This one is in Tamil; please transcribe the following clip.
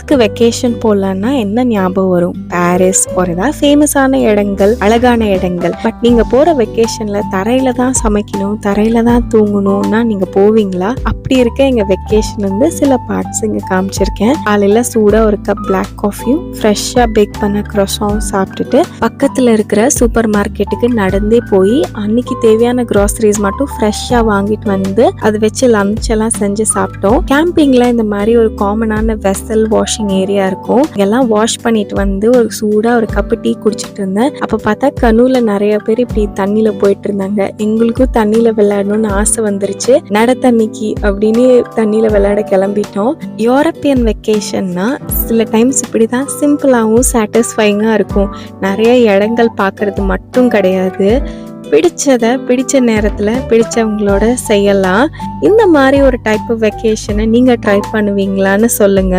உங்களுக்கு வெக்கேஷன் போகலான்னா என்ன ஞாபகம் வரும்? பாரிஸ் ஒரு ஏதாவது ஃபேமஸான இடங்கள், அழகான இடங்கள். பட் நீங்க போற வெக்கேஷன்ல தரையில தான் சமைக்கணும், தரையில தான் தூங்கணும்னா நீங்க போவீங்களா? அப்படி இருக்க எங்க வெக்கேஷன் வந்து சில பார்ட்ஸ் இங்க காமிச்சிருக்கேன். காலையில சூடா ஒரு கப் பிளாக் காஃபியும் ஃப்ரெஷ்ஷா பேக் பண்ண croissant சாப்பிட்டுட்டு பக்கத்துல இருக்கிற சூப்பர் மார்க்கெட்டுக்கு நடந்தே போய் அன்னைக்கு தேவையான கிராசரிஸ் மட்டும் ஃப்ரெஷ்ஷா வாங்கிட்டு வந்து அதை வச்சு லஞ்ச் எல்லாம் செஞ்சு சாப்பிட்டோம். கேம்பிங்ல இந்த மாதிரி ஒரு காமனான வெசல் வாஷிங் ஏரியா இருக்கும். எல்லாம் வாஷ் பண்ணிட்டு வந்து ஒரு சூடா ஒரு கப்பு டீ குடிச்சிட்டு இருந்தேன். அப்ப பார்த்தா கனூல நிறைய பேர் இப்படி தண்ணியில போயிட்டு இருந்தாங்க. எங்களுக்கும் தண்ணியில விளையாடணும்னு ஆசை வந்துருச்சு. நட தண்ணிக்கு அப்படின்னு தண்ணியில விளையாட கிளம்பிட்டோம். யூரோப்பியன் வெக்கேஷன்னா சில டைம்ஸ் இப்படிதான் சிம்பிளாகவும் சாட்டிஸ்ஃபைங்கா இருக்கும். நிறைய இடங்கள் பார்க்கறது மட்டும் கிடையாது, பிடிச்ச நேரத்துல பிடிச்சவங்களோட செய்யலாம். இந்த மாதிரி ஒரு டைப் ஆஃப் வெக்கேஷனை நீங்க ட்ரை பண்ணுவீங்களான்னு சொல்லுங்க.